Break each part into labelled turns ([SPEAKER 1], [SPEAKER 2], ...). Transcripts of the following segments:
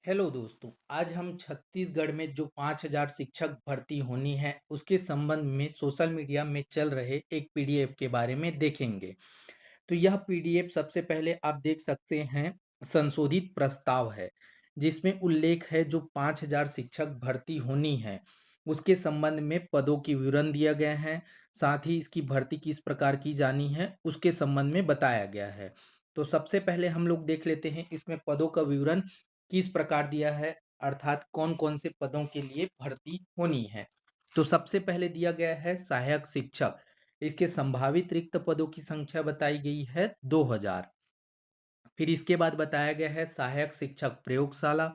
[SPEAKER 1] Hello दोस्तों, आज हम छत्तीसगढ़ में जो 5,000 शिक्षक भर्ती होनी है, उसके संबंध में सोशल मीडिया में चल रहे एक पीडीएफ के बारे में देखेंगे। तो यह पीडीएफ सबसे पहले आप देख सकते हैं, संशोधित प्रस्ताव है, जिसमें उल्लेख है जो 5,000 शिक्षक भर्ती होनी है, उसके संबंध में पदों की विवरण दिया गया है। साथ ही इसकी भर्ती किस प्रकार की जानी है, उसके संबंध में बताया गया है। तो सबसे पहले हम लोग देख लेते हैं इसमें पदों का विवरण किस प्रकार दिया है, अर्थात कौन कौन से पदों के लिए भर्ती होनी है। तो सबसे पहले दिया गया है सहायक शिक्षक। इसके संभावित रिक्त पदों की संख्या बताई गई है 2,000। फिर इसके बाद बताया गया है सहायक शिक्षक प्रयोगशाला,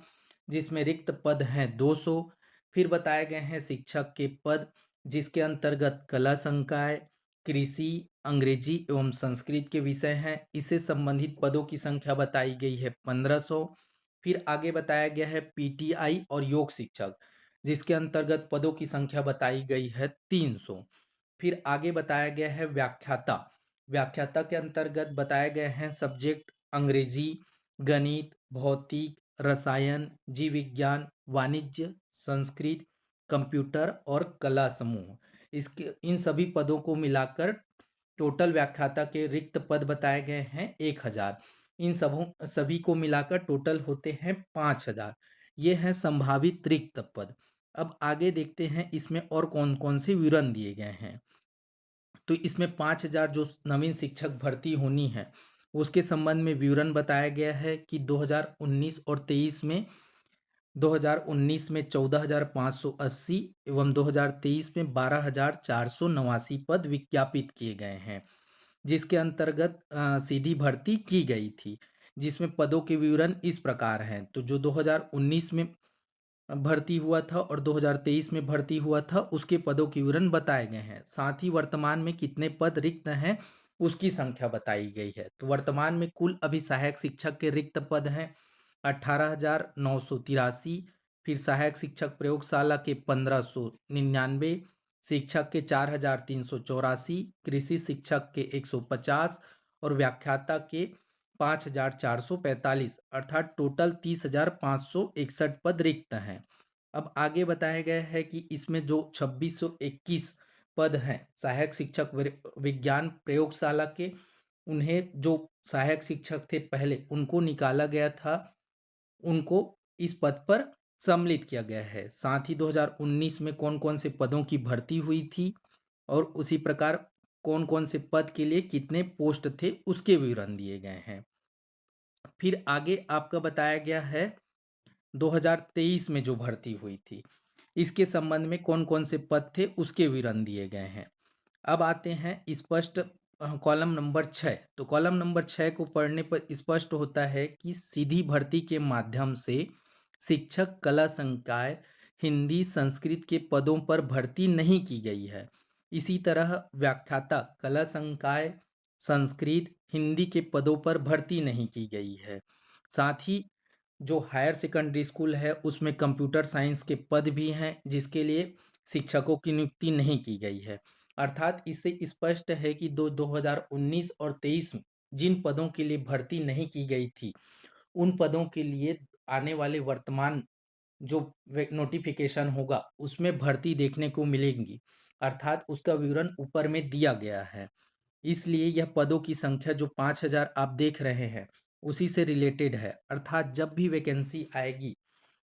[SPEAKER 1] जिसमें रिक्त पद हैं 200। फिर बताए गए हैं शिक्षक के पद, जिसके अंतर्गत कला संकाय, कृषि, अंग्रेजी एवं संस्कृत के विषय हैं। इससे संबंधित पदों की संख्या बताई गई है 1500। फिर आगे बताया गया है पीटीआई और योग शिक्षक, जिसके अंतर्गत पदों की संख्या बताई गई है 300। फिर आगे बताया गया है व्याख्याता। व्याख्याता के अंतर्गत बताए गए हैं सब्जेक्ट अंग्रेजी, गणित, भौतिक, रसायन, जीव विज्ञान, वाणिज्य, संस्कृत, कंप्यूटर और कला समूह। इसके इन सभी पदों को मिलाकर टोटल व्याख्याता के रिक्त पद बताए गए हैं 1,000। इन सबों सभी को मिलाकर टोटल होते हैं 5,000। ये हैं संभावित रिक्त पद। अब आगे देखते हैं इसमें और कौन कौन से विवरण दिए गए हैं। तो इसमें 5,000 जो नवीन शिक्षक भर्ती होनी है, उसके संबंध में विवरण बताया गया है कि 2019 और 23 में 2019 में 14,580 एवं 2023 में 12,489 पद विज्ञापित किए गए हैं, जिसके अंतर्गत सीधी भर्ती की गई थी। जिसमें पदों के विवरण इस प्रकार हैं। तो जो 2019 में भर्ती हुआ था और 2023 में भर्ती हुआ था, उसके पदों के विवरण बताए गए हैं। साथ ही वर्तमान में कितने पद रिक्त हैं, उसकी संख्या बताई गई है। तो वर्तमान में कुल अभी सहायक शिक्षक के रिक्त पद हैं 18,983। फिर सहायक शिक्षक प्रयोगशाला के 1,599, शिक्षक के 4,384, कृषि शिक्षक के 150 और व्याख्याता के 5,445, अर्थात टोटल 30,561 पद रिक्त हैं। अब आगे बताया गया है कि इसमें जो 2,621 पद हैं सहायक शिक्षक विज्ञान प्रयोगशाला के, उन्हें जो सहायक शिक्षक थे पहले उनको निकाला गया था, उनको इस पद पर सम्मिलित किया गया है। साथ ही 2019 में कौन कौन से पदों की भर्ती हुई थी और उसी प्रकार कौन कौन से पद के लिए कितने पोस्ट थे, उसके विवरण दिए गए हैं। फिर आगे आपका बताया गया है 2023 में जो भर्ती हुई थी, इसके संबंध में कौन कौन से पद थे, उसके विवरण दिए गए हैं। अब आते हैं स्पष्ट कॉलम नंबर 6। तो कॉलम नंबर 6 को पढ़ने पर स्पष्ट होता है कि सीधी भर्ती के माध्यम से शिक्षक कला संकाय, हिंदी, संस्कृत के पदों पर भर्ती नहीं की गई है। इसी तरह व्याख्याता कला संकाय, संस्कृत, हिंदी के पदों पर भर्ती नहीं की गई है। साथ ही जो हायर सेकेंडरी स्कूल है उसमें कंप्यूटर साइंस के पद भी हैं, जिसके लिए शिक्षकों की नियुक्ति नहीं की गई है। अर्थात इससे स्पष्ट है कि 2019 और 23 में जिन पदों के लिए भर्ती नहीं की गई थी, उन पदों के लिए आने वाले वर्तमान जो नोटिफिकेशन होगा उसमें भर्ती देखने को मिलेंगी। अर्थात उसका विवरण ऊपर में दिया गया है। इसलिए यह पदों की संख्या जो 5,000 आप देख रहे हैं, उसी से रिलेटेड है। अर्थात जब भी वैकेंसी आएगी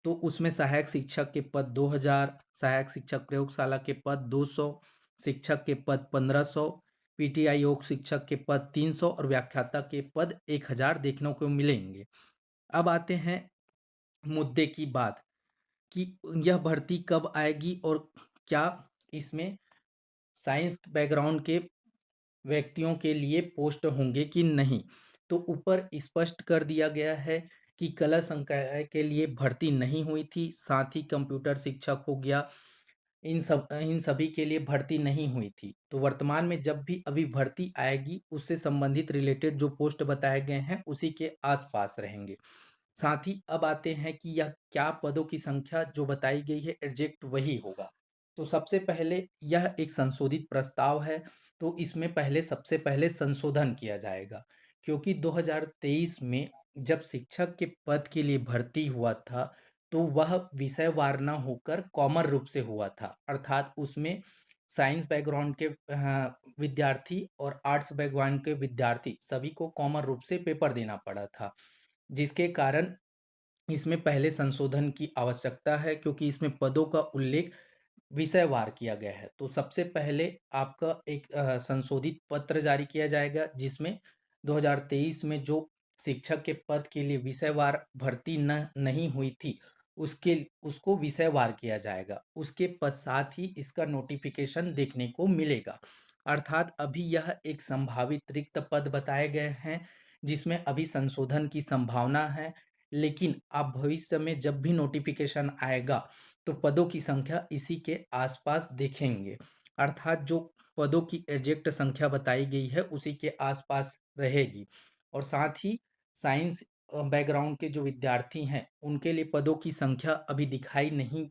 [SPEAKER 1] तो उसमें सहायक शिक्षक के पद 2,000, सहायक शिक्षक प्रयोगशाला के पद 200, शिक्षक के पद 1,500, पीटीआई योग शिक्षक के पद 300 और व्याख्याता के पद 1,000 देखने को मिलेंगे। अब आते हैं मुद्दे की बात कि यह भर्ती कब आएगी और क्या इसमें साइंस बैकग्राउंड के व्यक्तियों के लिए पोस्ट होंगे कि नहीं। तो ऊपर स्पष्ट कर दिया गया है कि कला संकाय के लिए भर्ती नहीं हुई थी। साथ ही कंप्यूटर शिक्षक हो गया, इन सभी के लिए भर्ती नहीं हुई थी। तो वर्तमान में जब भी अभी भर्ती आएगी, उससे संबंधित रिलेटेड जो पोस्ट बताए गए हैं उसी के आसपास रहेंगे। साथ ही अब आते हैं कि यह क्या पदों की संख्या जो बताई गई है एग्जैक्ट वही होगा। तो सबसे पहले यह एक संशोधित प्रस्ताव है, तो इसमें पहले सबसे पहले संशोधन किया जाएगा, क्योंकि 2023 में जब शिक्षक के पद के लिए भर्ती हुआ था, तो वह विषयवार ना होकर कॉमन रूप से हुआ था। अर्थात उसमें साइंस बैकग्राउंड के विद्यार्थी और आर्ट्स बैकग्राउंड के विद्यार्थी सभी को कॉमन रूप से पेपर देना पड़ा था। जिसके कारण इसमें पहले संशोधन की आवश्यकता है, क्योंकि इसमें पदों का उल्लेख विषयवार किया गया है। तो सबसे पहले आपका एक संशोधित पत्र जारी किया जाएगा, जिसमें 2023 में जो शिक्षक के पद के लिए विषयवार भर्ती न नहीं हुई थी, उसको विषयवार किया जाएगा। उसके पश्चात ही इसका नोटिफिकेशन देखने को मिलेगा। अर्थात अभी यह एक संभावित रिक्त पद बताए गए हैं, जिसमें अभी संशोधन की संभावना है। लेकिन आप भविष्य में जब भी नोटिफिकेशन आएगा, तो पदों की संख्या इसी के आसपास देखेंगे। अर्थात जो पदों की एग्जैक्ट संख्या बताई गई है, उसी के आसपास रहेगी। और साथ ही साइंस बैकग्राउंड के जो विद्यार्थी हैं, उनके लिए पदों की संख्या अभी दिखाई नहीं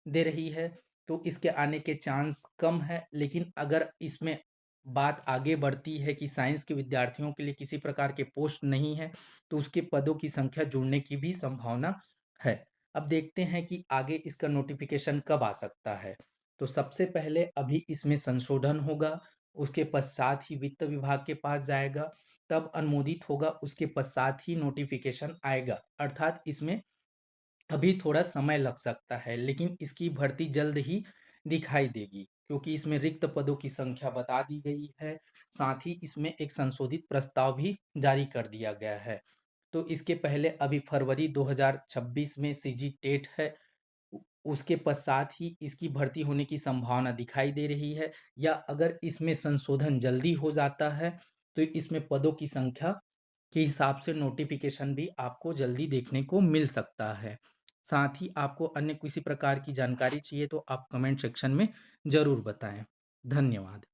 [SPEAKER 1] दे रही है, तो इसके आने के चांस कम है। लेकिन अगर इसमें बात आगे बढ़ती है कि साइंस के विद्यार्थियों के लिए किसी प्रकार के पोस्ट नहीं है, तो उसके पदों की संख्या जुड़ने की भी संभावना है। अब देखते हैं कि आगे इसका नोटिफिकेशन कब आ सकता है। तो सबसे पहले अभी इसमें संशोधन होगा, उसके पश्चात ही वित्त विभाग के पास जाएगा, तब अनुमोदित होगा, उसके पश्चात ही नोटिफिकेशन आएगा। अर्थात इसमें अभी थोड़ा समय लग सकता है, लेकिन इसकी भर्ती जल्द ही दिखाई देगी, क्योंकि इसमें रिक्त पदों की संख्या बता दी गई है। साथ ही इसमें एक संशोधित प्रस्ताव भी जारी कर दिया गया है। तो इसके पहले अभी फरवरी 2026 में सीजी टेट है। उसके पश्चात ही इसकी भर्ती होने की संभावना दिखाई दे रही है, या अगर इसमें संशोधन जल्दी हो जाता है, तो इसमें पदों की संख्या के हिसाब से नोटिफिकेशन भी आपको जल्दी देखने को मिल सकता है। साथ ही आपको अन्य किसी प्रकार की जानकारी चाहिए, तो आप कमेंट सेक्शन में ज़रूर बताएँ। धन्यवाद।